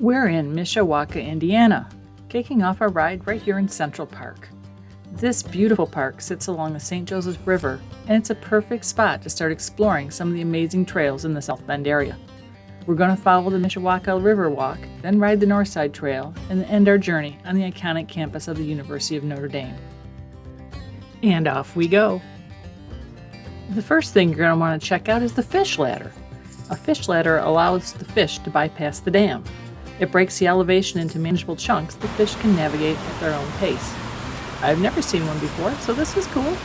We're in Mishawaka, Indiana, kicking off our ride right here in Central Park. This beautiful park sits along the St. Joseph River, and it's a perfect spot to start exploring some of the amazing trails in the South Bend area. We're going to follow the Mishawaka Riverwalk, then ride the Northside Trail, and end our journey on the iconic campus of the University of Notre Dame. And off we go. The first thing you're going to want to check out is the fish ladder. A fish ladder allows the fish to bypass the dam. It breaks the elevation into manageable chunks the fish can navigate at their own pace. I've never seen one before, so this is cool.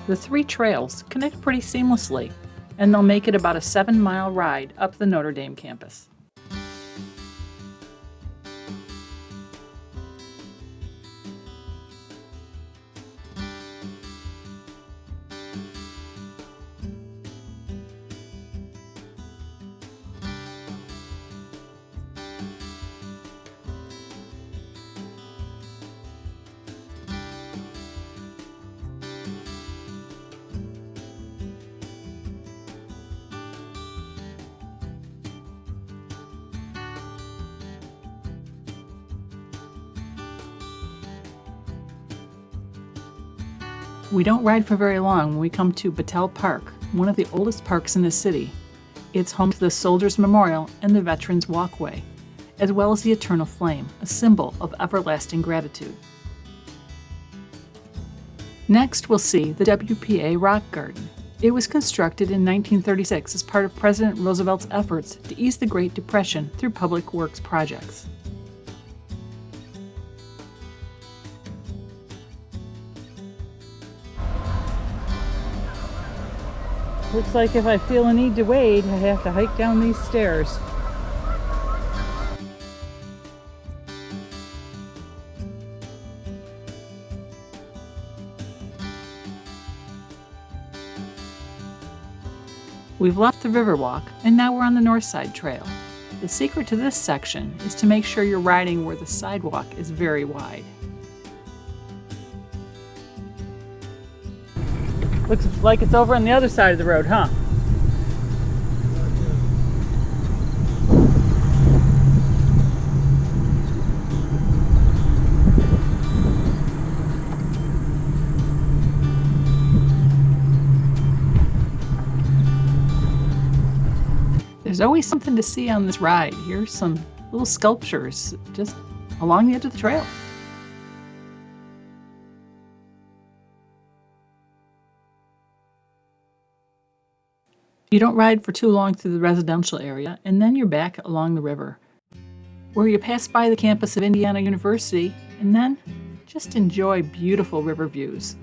The three trails connect pretty seamlessly, and they'll make it about a 7-mile ride up the Notre Dame campus. We don't ride for very long when we come to Battell Park, one of the oldest parks in the city. It's home to the Soldiers Memorial and the Veterans Walkway, as well as the Eternal Flame, a symbol of everlasting gratitude. Next, we'll see the WPA Rock Garden. It was constructed in 1936 as part of President Roosevelt's efforts to ease the Great Depression through public works projects. Looks like if I feel a need to wade, I have to hike down these stairs. We've left the Riverwalk, and now we're on the Northside Trail. The secret to this section is to make sure you're riding where the sidewalk is very wide. Looks like it's over on the other side of the road, huh? There's always something to see on this ride. Here's some little sculptures just along the edge of the trail. You don't ride for too long through the residential area, and then you're back along the river, where you pass by the campus of Indiana University, and then just enjoy beautiful river views.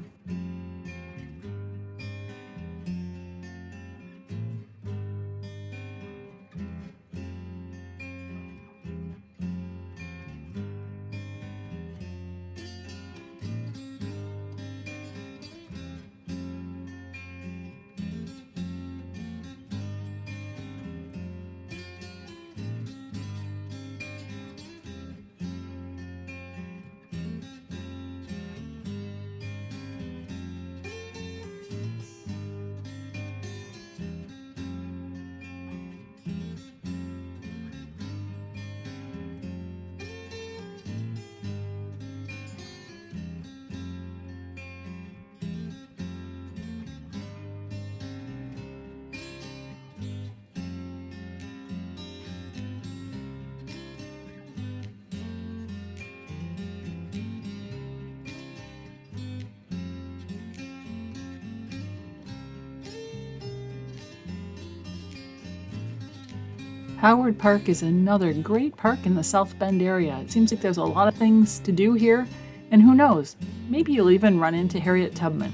Howard Park is another great park in the South Bend area. It seems like there's a lot of things to do here, and who knows, maybe you'll even run into Harriet Tubman.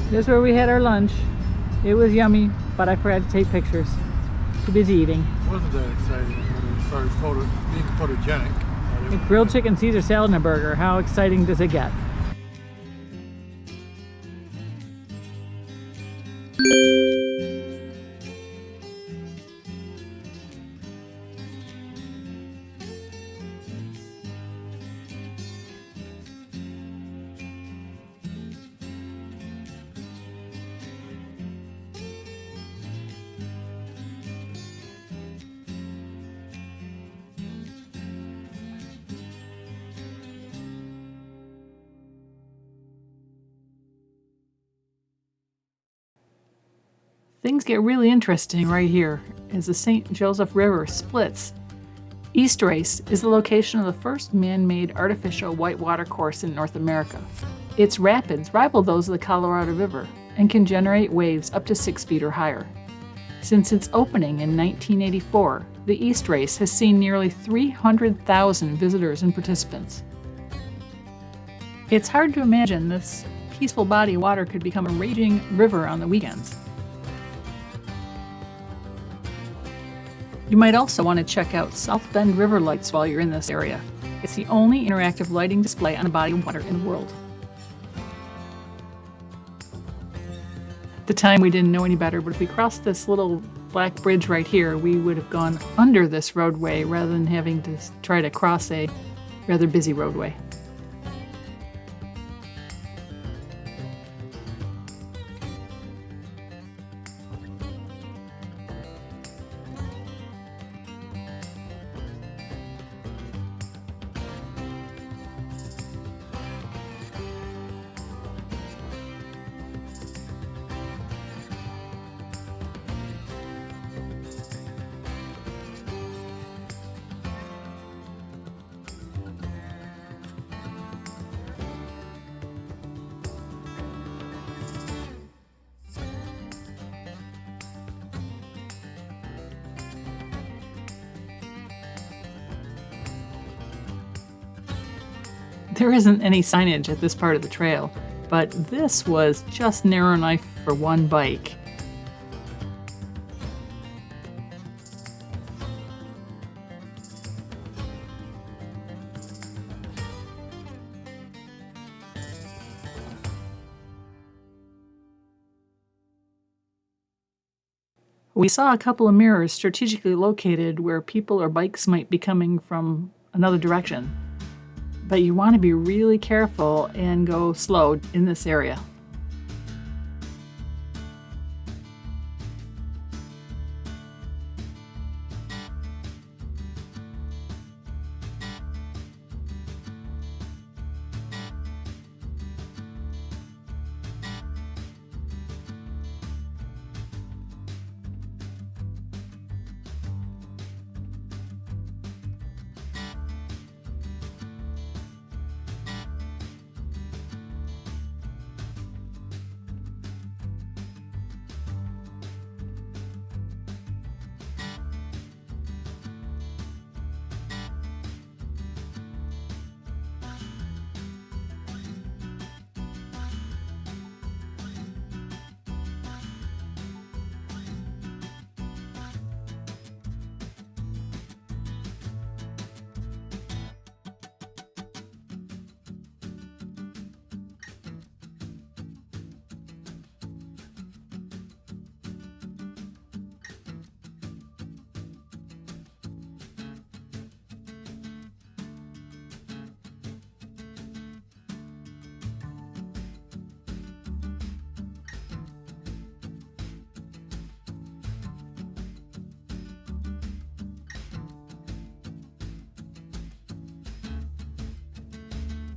This is where we had our lunch. It was yummy, but I forgot to take pictures. Too busy eating. It wasn't that exciting as far as being photogenic. A grilled chicken Caesar salad and a burger. How exciting does it get? Things get really interesting right here as the St. Joseph River splits. East Race is the location of the first man-made artificial whitewater course in North America. Its rapids rival those of the Colorado River and can generate waves up to 6 feet or higher. Since its opening in 1984, the East Race has seen nearly 300,000 visitors and participants. It's hard to imagine this peaceful body of water could become a raging river on the weekends. You might also want to check out South Bend River Lights while you're in this area. It's the only interactive lighting display on a body of water in the world. At the time we didn't know any better, but if we crossed this little black bridge right here, we would have gone under this roadway rather than having to try to cross a rather busy roadway. There isn't any signage at this part of the trail, but this was just narrow enough for one bike. We saw a couple of mirrors strategically located where people or bikes might be coming from another direction. But you want to be really careful and go slow in this area.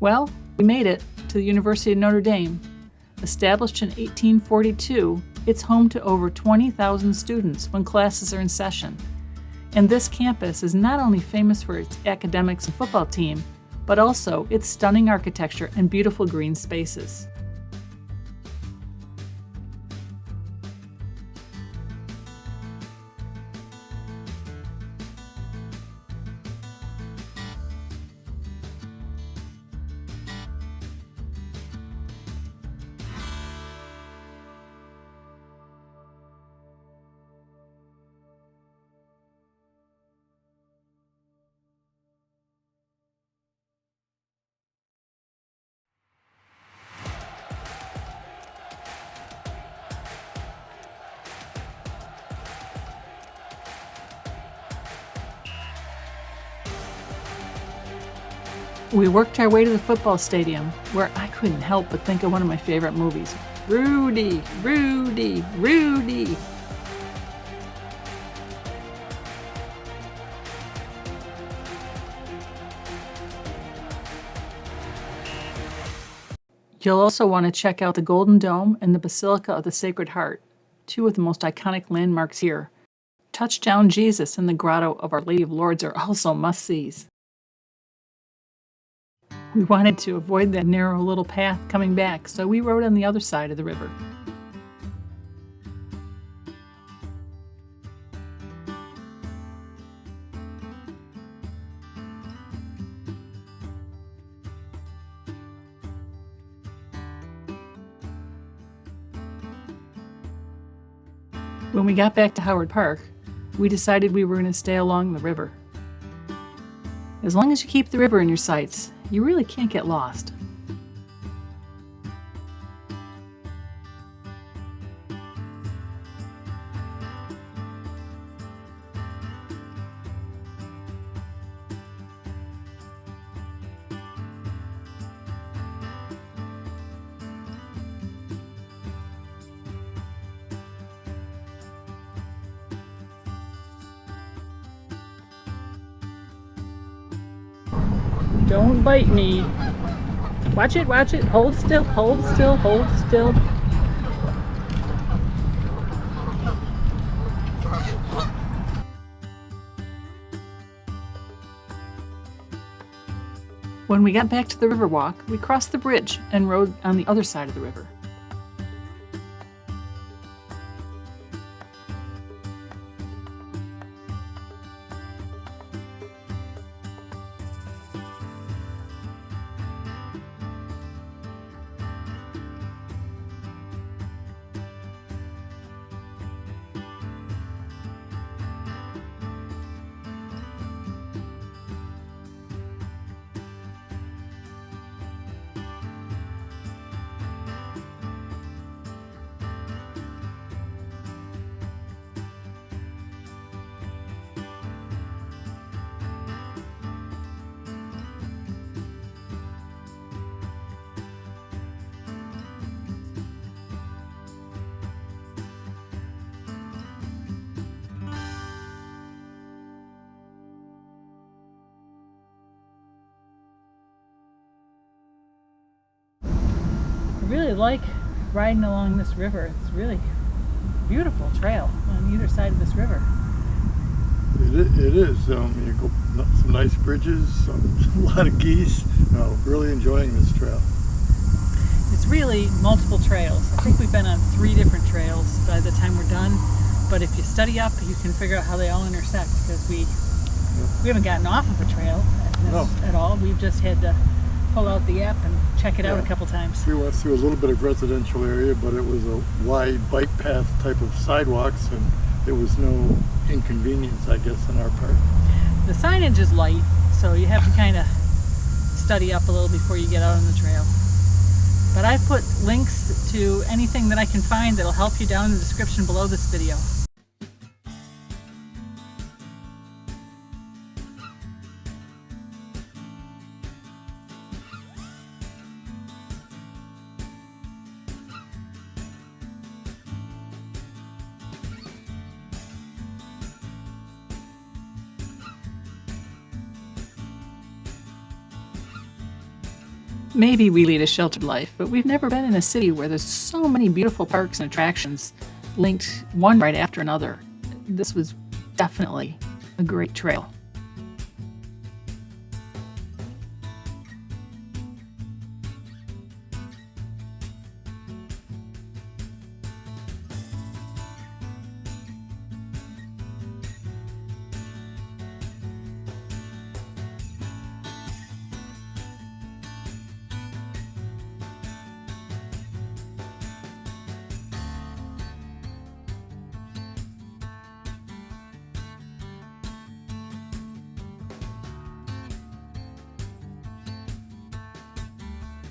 Well, we made it to the University of Notre Dame. Established in 1842, it's home to over 20,000 students when classes are in session. And this campus is not only famous for its academics and football team, but also its stunning architecture and beautiful green spaces. We worked our way to the football stadium, where I couldn't help but think of one of my favorite movies, Rudy, Rudy, Rudy. You'll also want to check out the Golden Dome and the Basilica of the Sacred Heart, two of the most iconic landmarks here. Touchdown Jesus and the Grotto of Our Lady of Lourdes are also must-sees. We wanted to avoid that narrow little path coming back, so we rode on the other side of the river. When we got back to Howard Park, we decided we were going to stay along the river. As long as you keep the river in your sights, you really can't get lost. Don't bite me. Watch it, watch it. Hold still, hold still, hold still. When we got back to the Riverwalk, we crossed the bridge and rode on the other side of the river. I really like riding along this river. It's really beautiful trail on either side of this river. It is. You go some nice bridges, a lot of geese. Really enjoying this trail. It's really multiple trails. I think we've been on 3 different trails by the time we're done. But if you study up, you can figure out how they all intersect, because we haven't gotten off of a trail at all. We've just had to pull out the app and check it out a couple times. We went through a little bit of residential area, but it was a wide bike path type of sidewalks, and there was no inconvenience, I guess, on our part. The signage is light, so you have to kind of study up a little before you get out on the trail. But I've put links to anything that I can find that'll help you down in the description below this video. Maybe we lead a sheltered life, but we've never been in a city where there's so many beautiful parks and attractions linked one right after another. This was definitely a great trail.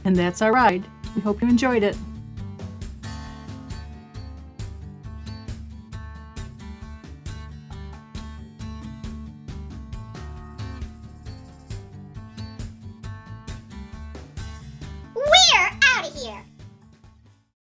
And that's our ride. We hope you enjoyed it.